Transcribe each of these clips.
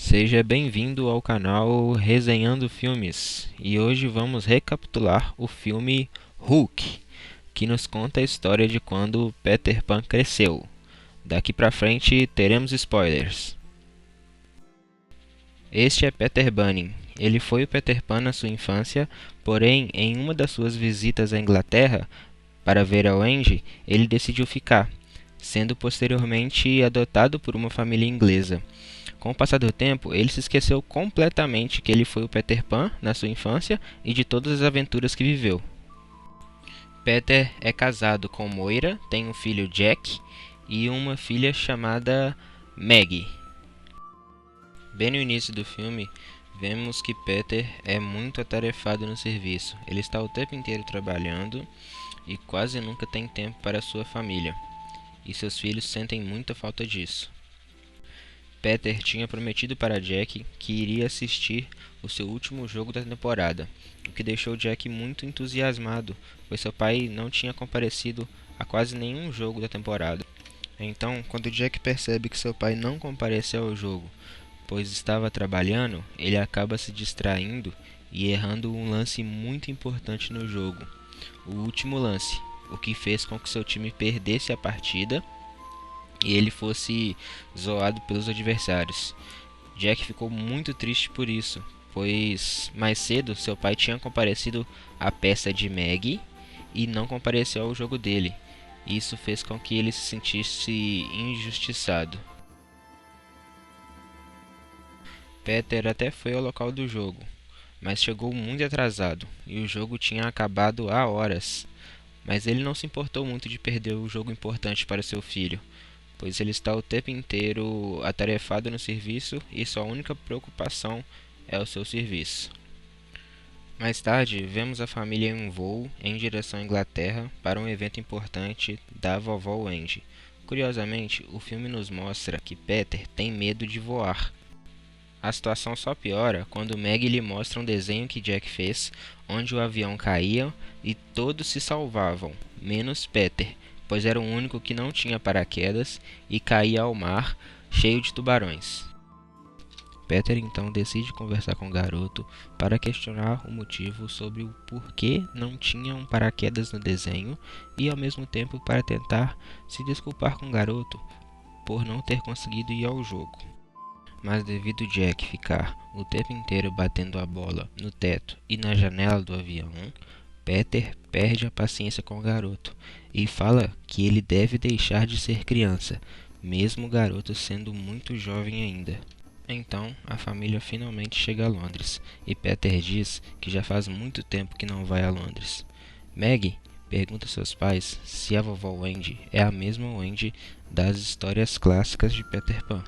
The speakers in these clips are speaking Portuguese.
Seja bem-vindo ao canal Resenhando Filmes e hoje vamos recapitular o filme Hulk, que nos conta a história de quando Peter Pan cresceu. Daqui pra frente teremos spoilers. Este é Peter Bunning. Ele foi o Peter Pan na sua infância, porém, em uma das suas visitas à Inglaterra para ver a Wendy, ele decidiu ficar, sendo posteriormente adotado por uma família inglesa. Com o passar do tempo, ele se esqueceu completamente que ele foi o Peter Pan na sua infância e de todas as aventuras que viveu. Peter é casado com Moira, tem um filho Jack e uma filha chamada Maggie. Bem no início do filme, vemos que Peter é muito atarefado no serviço. Ele está o tempo inteiro trabalhando e quase nunca tem tempo para sua família, e seus filhos sentem muita falta disso. Peter tinha prometido para Jack que iria assistir o seu último jogo da temporada, o que deixou Jack muito entusiasmado, pois seu pai não tinha comparecido a quase nenhum jogo da temporada. Então, quando Jack percebe que seu pai não compareceu ao jogo, pois estava trabalhando, ele acaba se distraindo e errando um lance muito importante no jogo, o último lance, o que fez com que seu time perdesse a partida e ele fosse zoado pelos adversários. Jack ficou muito triste por isso, pois mais cedo seu pai tinha comparecido à peça de Maggie e não compareceu ao jogo dele. Isso fez com que ele se sentisse injustiçado. Peter até foi ao local do jogo, mas chegou muito atrasado e o jogo tinha acabado há horas. Mas ele não se importou muito de perder o jogo importante para seu filho, pois ele está o tempo inteiro atarefado no serviço e sua única preocupação é o seu serviço. Mais tarde, vemos a família em um voo em direção à Inglaterra para um evento importante da vovó Wendy. Curiosamente, o filme nos mostra que Peter tem medo de voar. A situação só piora quando Maggie lhe mostra um desenho que Jack fez, onde o avião caía e todos se salvavam, menos Peter, pois era o único que não tinha paraquedas e caía ao mar cheio de tubarões. Peter então decide conversar com o garoto para questionar o motivo sobre o porquê não tinha um paraquedas no desenho e ao mesmo tempo para tentar se desculpar com o garoto por não ter conseguido ir ao jogo. Mas devido Jack ficar o tempo inteiro batendo a bola no teto e na janela do avião, Peter perde a paciência com o garoto e fala que ele deve deixar de ser criança, mesmo o garoto sendo muito jovem ainda. Então, a família finalmente chega a Londres e Peter diz que já faz muito tempo que não vai a Londres. Maggie pergunta a seus pais se a vovó Wendy é a mesma Wendy das histórias clássicas de Peter Pan.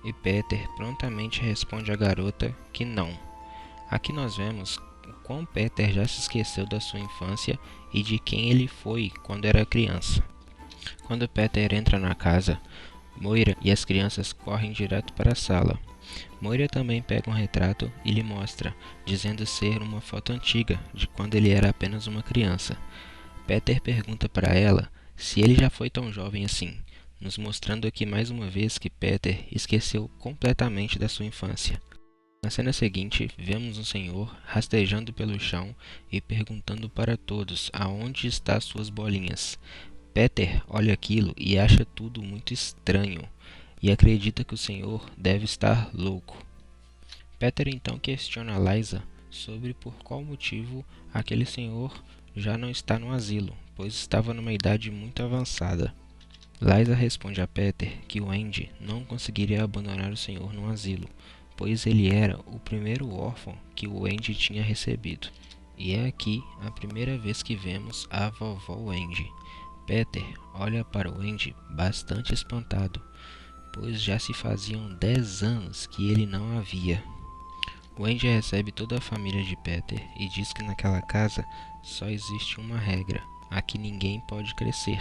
E Peter prontamente responde à garota que não. Aqui nós vemos o quão Peter já se esqueceu da sua infância e de quem ele foi quando era criança. Quando Peter entra na casa, Moira e as crianças correm direto para a sala. Moira também pega um retrato e lhe mostra, dizendo ser uma foto antiga de quando ele era apenas uma criança. Peter pergunta para ela se ele já foi tão jovem assim, nos mostrando aqui mais uma vez que Peter esqueceu completamente da sua infância. Na cena seguinte, vemos um senhor rastejando pelo chão e perguntando para todos aonde estão suas bolinhas. Peter olha aquilo e acha tudo muito estranho e acredita que o senhor deve estar louco. Peter então questiona Liza sobre por qual motivo aquele senhor já não está no asilo, pois estava numa idade muito avançada. Liza responde a Peter que o Andy não conseguiria abandonar o senhor no asilo, pois ele era o primeiro órfão que o Andy tinha recebido. E é aqui a primeira vez que vemos a vovó Andy. Peter olha para o Andy bastante espantado, pois já se faziam 10 anos que ele não a via. O Andy recebe toda a família de Peter e diz que naquela casa só existe uma regra: aqui ninguém pode crescer.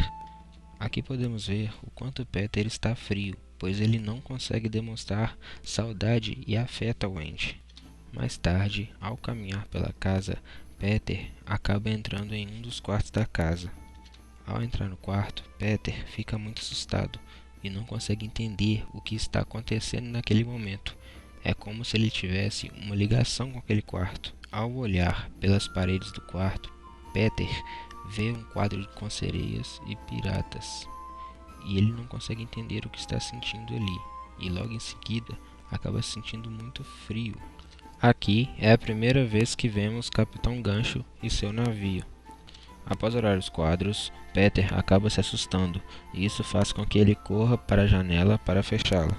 Aqui podemos ver o quanto Peter está frio, pois ele não consegue demonstrar saudade e afeto ao Andy. Mais tarde, ao caminhar pela casa, Peter acaba entrando em um dos quartos da casa. Ao entrar no quarto, Peter fica muito assustado e não consegue entender o que está acontecendo naquele momento. É como se ele tivesse uma ligação com aquele quarto. Ao olhar pelas paredes do quarto, Peter vê um quadro com sereias e piratas, e ele não consegue entender o que está sentindo ali, e logo em seguida acaba se sentindo muito frio. Aqui é a primeira vez que vemos Capitão Gancho e seu navio. Após olhar os quadros, Peter acaba se assustando, e isso faz com que ele corra para a janela para fechá-la.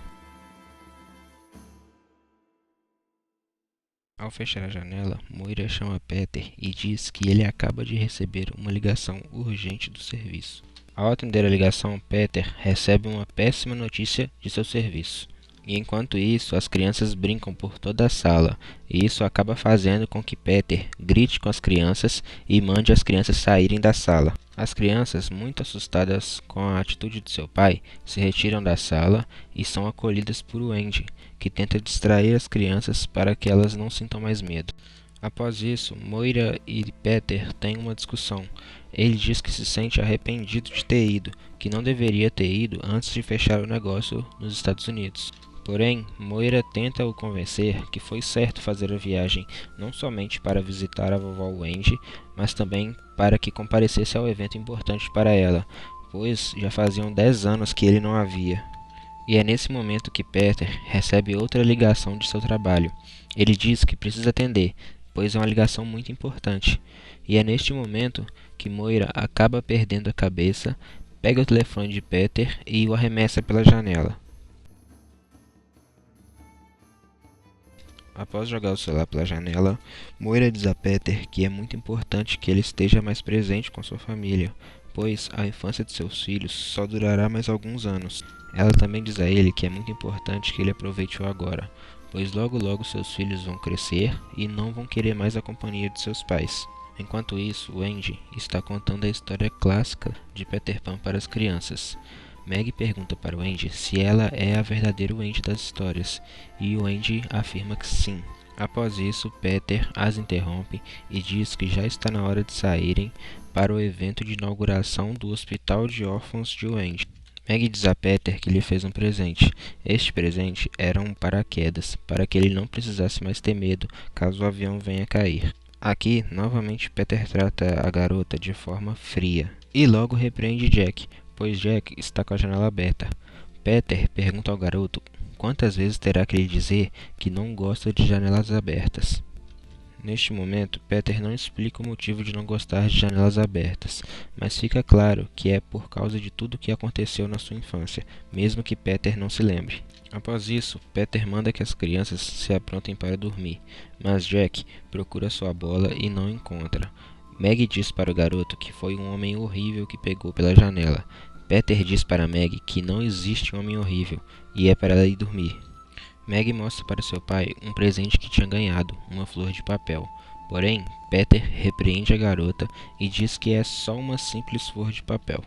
Ao fechar a janela, Moira chama Peter e diz que ele acaba de receber uma ligação urgente do serviço. Ao atender a ligação, Peter recebe uma péssima notícia de seu serviço. E enquanto isso, as crianças brincam por toda a sala, e isso acaba fazendo com que Peter grite com as crianças e mande as crianças saírem da sala. As crianças, muito assustadas com a atitude de seu pai, se retiram da sala e são acolhidas por Wendy, que tenta distrair as crianças para que elas não sintam mais medo. Após isso, Moira e Peter têm uma discussão. Ele diz que se sente arrependido de ter ido, que não deveria ter ido antes de fechar o negócio nos Estados Unidos. Porém, Moira tenta o convencer que foi certo fazer a viagem não somente para visitar a vovó Wendy, mas também para que comparecesse ao evento importante para ela, pois já faziam 10 anos que ele não a via. E é nesse momento que Peter recebe outra ligação de seu trabalho. Ele diz que precisa atender, pois é uma ligação muito importante. E é neste momento que Moira acaba perdendo a cabeça, pega o telefone de Peter e o arremessa pela janela. Após jogar o celular pela janela, Moira diz a Peter que é muito importante que ele esteja mais presente com sua família, pois a infância de seus filhos só durará mais alguns anos. Ela também diz a ele que é muito importante que ele aproveite o agora, pois logo logo seus filhos vão crescer e não vão querer mais a companhia de seus pais. Enquanto isso, Wendy está contando a história clássica de Peter Pan para as crianças. Meg pergunta para Wendy se ela é a verdadeira Wendy das histórias, e Wendy afirma que sim. Após isso, Peter as interrompe e diz que já está na hora de saírem para o evento de inauguração do Hospital de Órfãos de Wendy. Meg diz a Peter que lhe fez um presente. Este presente era um paraquedas, para que ele não precisasse mais ter medo caso o avião venha cair. Aqui, novamente, Peter trata a garota de forma fria e logo repreende Jack, pois Jack está com a janela aberta. Peter pergunta ao garoto quantas vezes terá que lhe dizer que não gosta de janelas abertas. Neste momento, Peter não explica o motivo de não gostar de janelas abertas, mas fica claro que é por causa de tudo o que aconteceu na sua infância, mesmo que Peter não se lembre. Após isso, Peter manda que as crianças se aprontem para dormir, mas Jack procura sua bola e não encontra. Meg diz para o garoto que foi um homem horrível que pegou pela janela. Peter diz para Meg que não existe um homem horrível e é para ela ir dormir. Meg mostra para seu pai um presente que tinha ganhado, uma flor de papel. Porém, Peter repreende a garota e diz que é só uma simples flor de papel.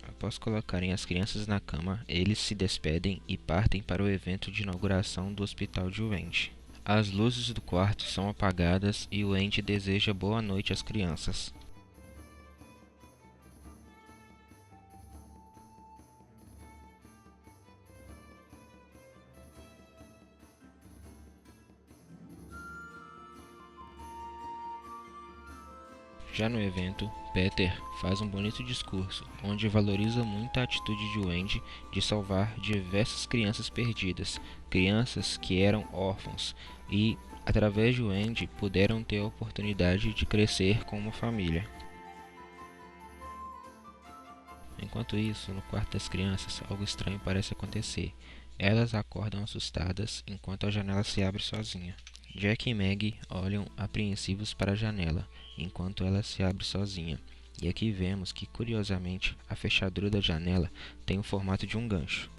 Após colocarem as crianças na cama, eles se despedem e partem para o evento de inauguração do Hospital de Wendy. As luzes do quarto são apagadas e Wendy deseja boa noite às crianças. Já no evento, Peter faz um bonito discurso, onde valoriza muito a atitude de Wendy de salvar diversas crianças perdidas, crianças que eram órfãos, e, através de Wendy, puderam ter a oportunidade de crescer com uma família. Enquanto isso, no quarto das crianças, algo estranho parece acontecer. Elas acordam assustadas enquanto a janela se abre sozinha. Jack e Meg olham apreensivos para a janela, enquanto ela se abre sozinha. E aqui vemos que, curiosamente, a fechadura da janela tem o formato de um gancho.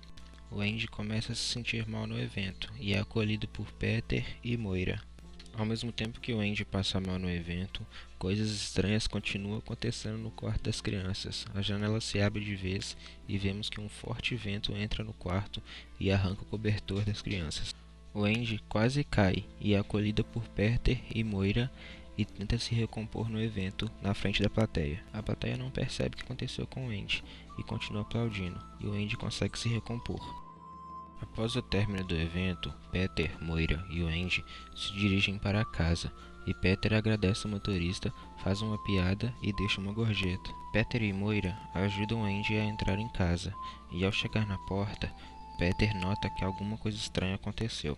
Wendy começa a se sentir mal no evento e é acolhido por Peter e Moira. Ao mesmo tempo que Wendy passa mal no evento, coisas estranhas continuam acontecendo no quarto das crianças. A janela se abre de vez e vemos que um forte vento entra no quarto e arranca o cobertor das crianças. Wendy quase cai e é acolhida por Peter e Moira e tenta se recompor no evento na frente da plateia. A plateia não percebe o que aconteceu com Wendy e continua aplaudindo, e Wendy consegue se recompor. Após o término do evento, Peter, Moira e Wendy se dirigem para casa e Peter agradece o motorista, faz uma piada e deixa uma gorjeta. Peter e Moira ajudam Wendy a entrar em casa e ao chegar na porta, Peter nota que alguma coisa estranha aconteceu.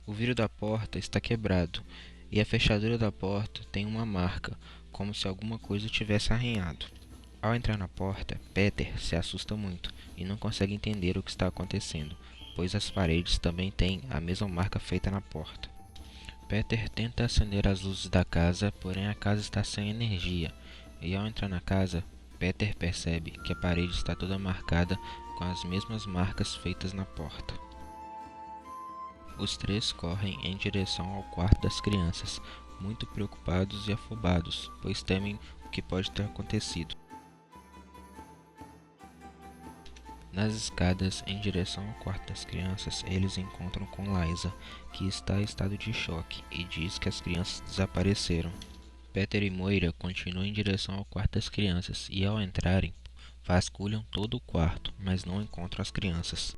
O vidro da porta está quebrado e a fechadura da porta tem uma marca, como se alguma coisa tivesse arranhado. Ao entrar na porta, Peter se assusta muito e não consegue entender o que está acontecendo, pois as paredes também têm a mesma marca feita na porta. Peter tenta acender as luzes da casa, porém a casa está sem energia, e ao entrar na casa, Peter percebe que a parede está toda marcada com as mesmas marcas feitas na porta. Os três correm em direção ao quarto das crianças, muito preocupados e afobados, pois temem o que pode ter acontecido. Nas escadas em direção ao quarto das crianças, eles encontram com Liza, que está em estado de choque e diz que as crianças desapareceram. Peter e Moira continuam em direção ao quarto das crianças e, ao entrarem, vasculham todo o quarto, mas não encontram as crianças.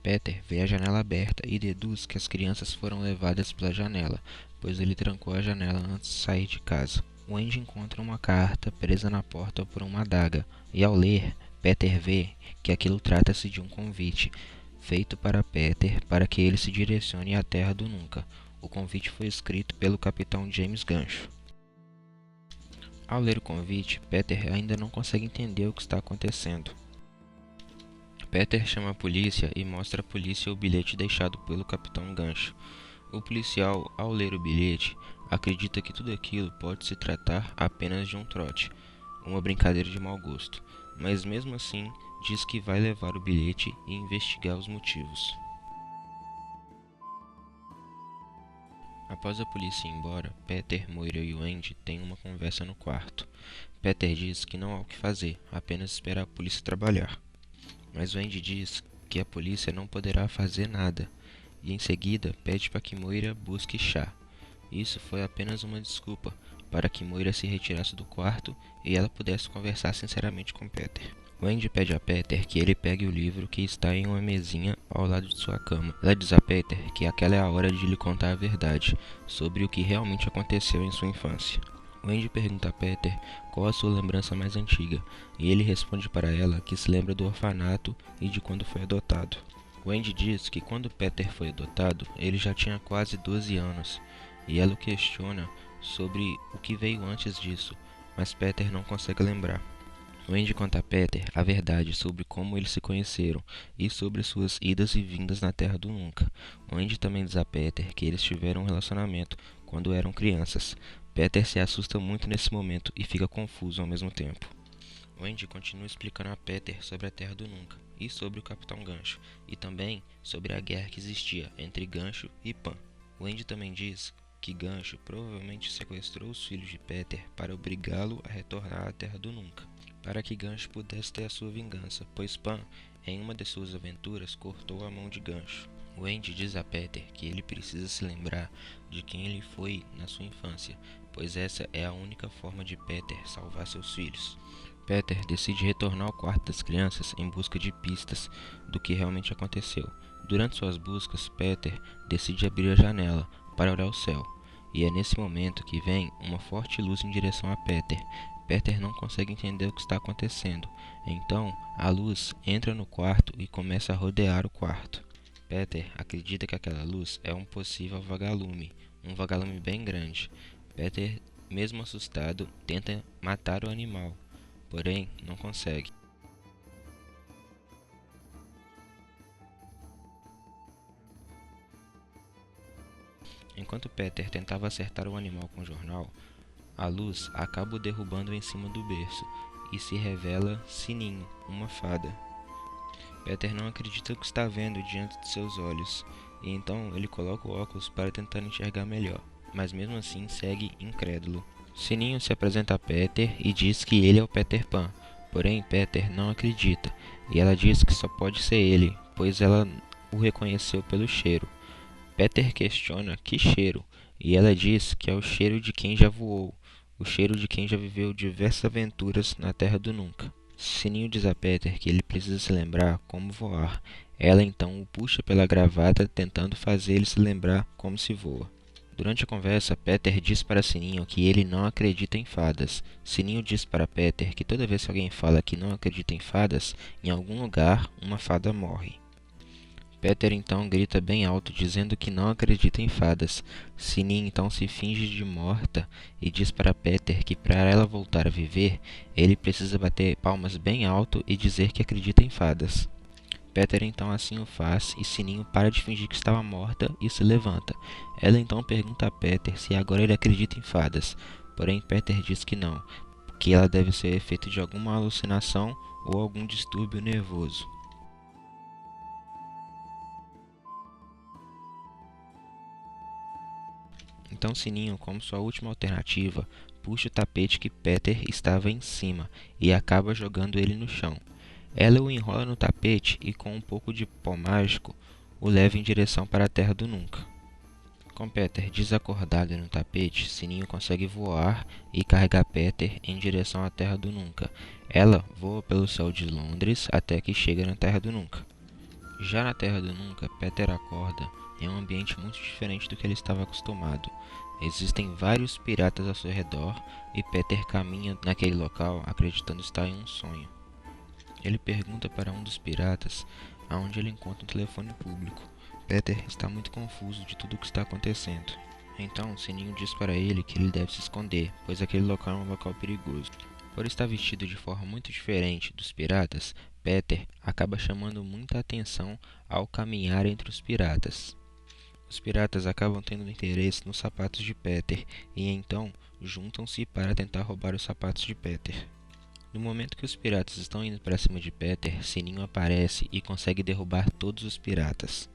Peter vê a janela aberta e deduz que as crianças foram levadas pela janela, pois ele trancou a janela antes de sair de casa. Wendy encontra uma carta presa na porta por uma adaga, e ao ler, Peter vê que aquilo trata-se de um convite feito para Peter para que ele se direcione à Terra do Nunca. O convite foi escrito pelo capitão James Gancho. Ao ler o convite, Peter ainda não consegue entender o que está acontecendo. Peter chama a polícia e mostra à polícia o bilhete deixado pelo capitão Gancho. O policial, ao ler o bilhete, acredita que tudo aquilo pode se tratar apenas de um trote, uma brincadeira de mau gosto, mas mesmo assim diz que vai levar o bilhete e investigar os motivos. Após a polícia ir embora, Peter, Moira e Wendy têm uma conversa no quarto. Peter diz que não há o que fazer, apenas esperar a polícia trabalhar. Mas Wendy diz que a polícia não poderá fazer nada, e em seguida pede para que Moira busque chá. Isso foi apenas uma desculpa para que Moira se retirasse do quarto e ela pudesse conversar sinceramente com Peter. Wendy pede a Peter que ele pegue o livro que está em uma mesinha ao lado de sua cama. Ela diz a Peter que aquela é a hora de lhe contar a verdade sobre o que realmente aconteceu em sua infância. Wendy pergunta a Peter qual a sua lembrança mais antiga, e ele responde para ela que se lembra do orfanato e de quando foi adotado. Wendy diz que quando Peter foi adotado, ele já tinha quase 12 anos, e ela o questiona sobre o que veio antes disso, mas Peter não consegue lembrar. Wendy conta a Peter a verdade sobre como eles se conheceram e sobre suas idas e vindas na Terra do Nunca. Wendy também diz a Peter que eles tiveram um relacionamento quando eram crianças. Peter se assusta muito nesse momento e fica confuso ao mesmo tempo. Wendy continua explicando a Peter sobre a Terra do Nunca e sobre o Capitão Gancho, e também sobre a guerra que existia entre Gancho e Pan. Wendy também diz que Gancho provavelmente sequestrou os filhos de Peter para obrigá-lo a retornar à Terra do Nunca, para que Gancho pudesse ter a sua vingança, pois Pan, em uma de suas aventuras, cortou a mão de Gancho. Wendy diz a Peter que ele precisa se lembrar de quem ele foi na sua infância, pois essa é a única forma de Peter salvar seus filhos. Peter decide retornar ao quarto das crianças em busca de pistas do que realmente aconteceu. Durante suas buscas, Peter decide abrir a janela para olhar o céu, e é nesse momento que vem uma forte luz em direção a Peter. Peter não consegue entender o que está acontecendo, então a luz entra no quarto e começa a rodear o quarto. Peter acredita que aquela luz é um possível vagalume, um vagalume bem grande. Peter, mesmo assustado, tenta matar o animal, porém não consegue. Enquanto Peter tentava acertar o animal com o jornal, a luz acaba o derrubando em cima do berço e se revela Sininho, uma fada. Peter não acredita no que está vendo diante de seus olhos, e então ele coloca o óculos para tentar enxergar melhor, mas mesmo assim segue incrédulo. Sininho se apresenta a Peter e diz que ele é o Peter Pan, porém Peter não acredita, e ela diz que só pode ser ele, pois ela o reconheceu pelo cheiro. Peter questiona que cheiro, e ela diz que é o cheiro de quem já voou, o cheiro de quem já viveu diversas aventuras na Terra do Nunca. Sininho diz a Peter que ele precisa se lembrar como voar. Ela então o puxa pela gravata, tentando fazer ele se lembrar como se voa. Durante a conversa, Peter diz para Sininho que ele não acredita em fadas. Sininho diz para Peter que toda vez que alguém fala que não acredita em fadas, em algum lugar uma fada morre. Peter então grita bem alto, dizendo que não acredita em fadas. Sininho então se finge de morta e diz para Peter que para ela voltar a viver, ele precisa bater palmas bem alto e dizer que acredita em fadas. Peter então assim o faz e Sininho para de fingir que estava morta e se levanta. Ela então pergunta a Peter se agora ele acredita em fadas, porém Peter diz que não, que ela deve ser efeito de alguma alucinação ou algum distúrbio nervoso. Então Sininho, como sua última alternativa, puxa o tapete que Peter estava em cima e acaba jogando ele no chão. Ela o enrola no tapete e com um pouco de pó mágico o leva em direção para a Terra do Nunca. Com Peter desacordado no tapete, Sininho consegue voar e carregar Peter em direção à Terra do Nunca. Ela voa pelo céu de Londres até que chega na Terra do Nunca. Já na Terra do Nunca, Peter acorda em um ambiente muito diferente do que ele estava acostumado. Existem vários piratas ao seu redor e Peter caminha naquele local acreditando estar em um sonho. Ele pergunta para um dos piratas aonde ele encontra um telefone público. Peter está muito confuso de tudo o que está acontecendo. Então, Sininho diz para ele que ele deve se esconder, pois aquele local é um local perigoso. Por estar vestido de forma muito diferente dos piratas, Peter acaba chamando muita atenção ao caminhar entre os piratas. Os piratas acabam tendo interesse nos sapatos de Peter e então juntam-se para tentar roubar os sapatos de Peter. No momento que os piratas estão indo para cima de Peter, Sininho aparece e consegue derrubar todos os piratas.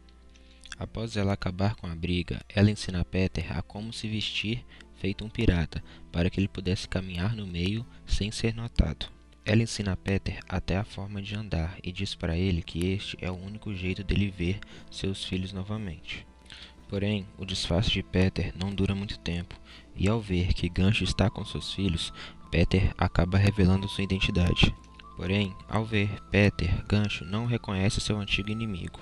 Após ela acabar com a briga, ela ensina a Peter a como se vestir feito um pirata, para que ele pudesse caminhar no meio sem ser notado. Ela ensina a Peter até a forma de andar e diz para ele que este é o único jeito dele ver seus filhos novamente. Porém, o disfarce de Peter não dura muito tempo, e ao ver que Gancho está com seus filhos, Peter acaba revelando sua identidade. Porém, ao ver Peter, Gancho não reconhece seu antigo inimigo.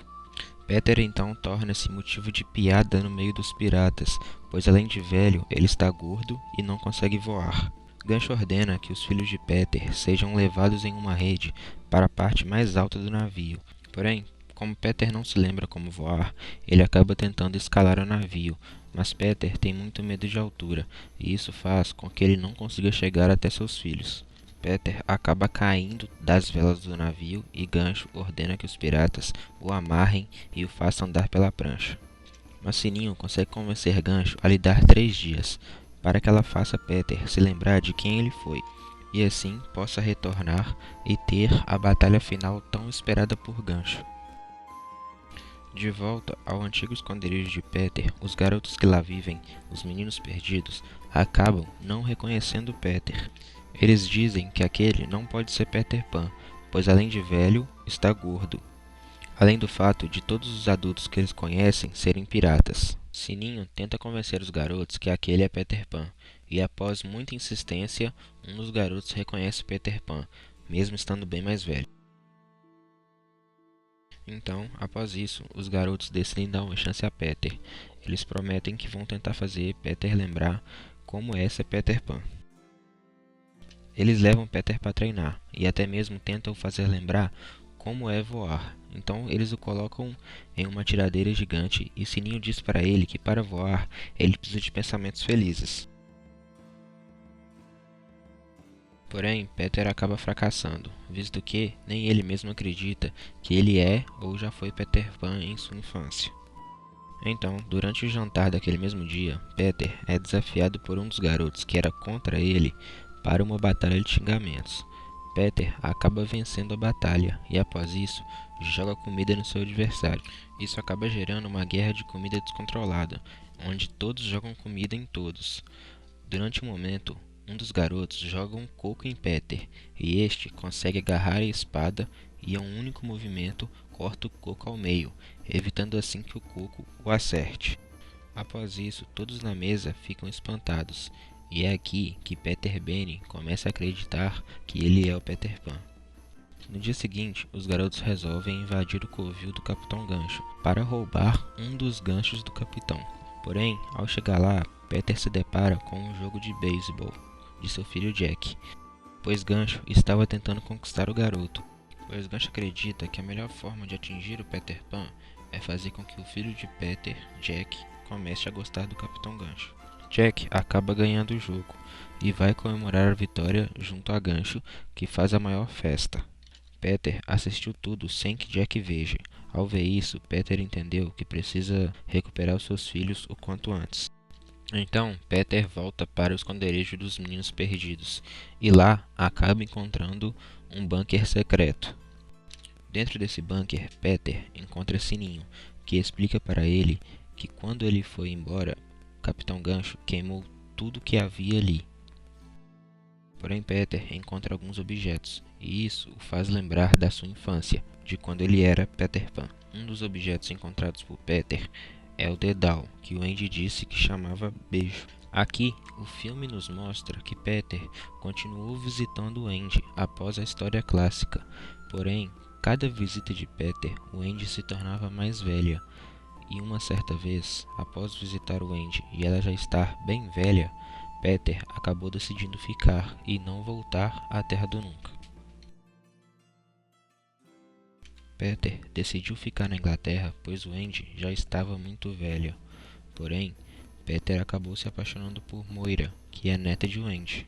Peter então torna-se motivo de piada no meio dos piratas, pois além de velho, ele está gordo e não consegue voar. Gancho ordena que os filhos de Peter sejam levados em uma rede para a parte mais alta do navio. Porém, como Peter não se lembra como voar, ele acaba tentando escalar o navio, mas Peter tem muito medo de altura, e isso faz com que ele não consiga chegar até seus filhos. Peter acaba caindo das velas do navio e Gancho ordena que os piratas o amarrem e o façam andar pela prancha. Mas Sininho consegue convencer Gancho a lhe dar 3 dias, para que ela faça Peter se lembrar de quem ele foi, e assim possa retornar e ter a batalha final tão esperada por Gancho. De volta ao antigo esconderijo de Peter, os garotos que lá vivem, os meninos perdidos, acabam não reconhecendo Peter. Eles dizem que aquele não pode ser Peter Pan, pois além de velho, está gordo. Além do fato de todos os adultos que eles conhecem serem piratas. Sininho tenta convencer os garotos que aquele é Peter Pan, e após muita insistência, um dos garotos reconhece Peter Pan, mesmo estando bem mais velho. Então, após isso, os garotos decidem dar uma chance a Peter. Eles prometem que vão tentar fazer Peter lembrar como é ser Peter Pan. Eles levam Peter para treinar e até mesmo tentam fazer lembrar como é voar. Então eles o colocam em uma tiradeira gigante e Sininho diz para ele que para voar ele precisa de pensamentos felizes. Porém, Peter acaba fracassando, visto que nem ele mesmo acredita que ele é ou já foi Peter Pan em sua infância. Então, durante o jantar daquele mesmo dia, Peter é desafiado por um dos garotos que era contra ele para uma batalha de xingamentos. Peter acaba vencendo a batalha e, após isso, joga comida no seu adversário. Isso acaba gerando uma guerra de comida descontrolada, onde todos jogam comida em todos. Durante um momento, um dos garotos joga um coco em Peter, e este consegue agarrar a espada e, a um único movimento, corta o coco ao meio, evitando assim que o coco o acerte. Após isso, todos na mesa ficam espantados, e é aqui que Peter Benny começa a acreditar que ele é o Peter Pan. No dia seguinte, os garotos resolvem invadir o covil do Capitão Gancho para roubar um dos ganchos do capitão. Porém, ao chegar lá, Peter se depara com um jogo de beisebol de seu filho Jack, pois Gancho estava tentando conquistar o garoto. Pois Gancho acredita que a melhor forma de atingir o Peter Pan é fazer com que o filho de Peter, Jack, comece a gostar do Capitão Gancho. Jack acaba ganhando o jogo e vai comemorar a vitória junto a Gancho, que faz a maior festa. Peter assistiu tudo sem que Jack veja. Ao ver isso, Peter entendeu que precisa recuperar os seus filhos o quanto antes. Então, Peter volta para o esconderijo dos meninos perdidos e lá acaba encontrando um bunker secreto. Dentro desse bunker, Peter encontra Sininho, que explica para ele que quando ele foi embora, o Capitão Gancho queimou tudo que havia ali. Porém, Peter encontra alguns objetos, e isso o faz lembrar da sua infância, de quando ele era Peter Pan. Um dos objetos encontrados por Peter é o dedal, que o Andy disse que chamava beijo. Aqui, o filme nos mostra que Peter continuou visitando o Andy após a história clássica. Porém, cada visita de Peter, o Andy se tornava mais velha. E uma certa vez, após visitar o Andy e ela já estar bem velha, Peter acabou decidindo ficar e não voltar à Terra do Nunca. Peter decidiu ficar na Inglaterra, pois o Andy já estava muito velha. Porém, Peter acabou se apaixonando por Moira, que é neta de Wendy.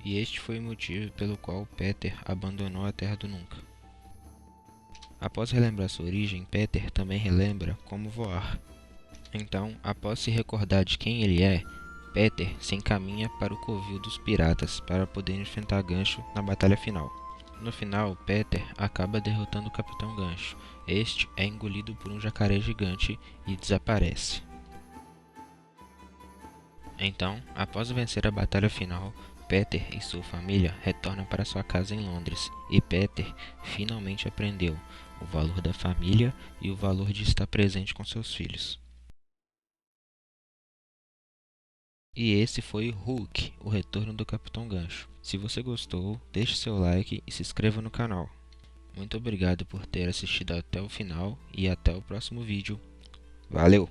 E este foi o motivo pelo qual Peter abandonou a Terra do Nunca. Após relembrar sua origem, Peter também relembra como voar. Então, após se recordar de quem ele é, Peter se encaminha para o covil dos piratas para poder enfrentar Gancho na batalha final. No final, Peter acaba derrotando o Capitão Gancho. Este é engolido por um jacaré gigante e desaparece. Então, após vencer a batalha final, Peter e sua família retornam para sua casa em Londres e Peter finalmente aprendeu o valor da família e o valor de estar presente com seus filhos. E esse foi Hulk, o retorno do Capitão Gancho. Se você gostou, deixe seu like e se inscreva no canal. Muito obrigado por ter assistido até o final e até o próximo vídeo. Valeu!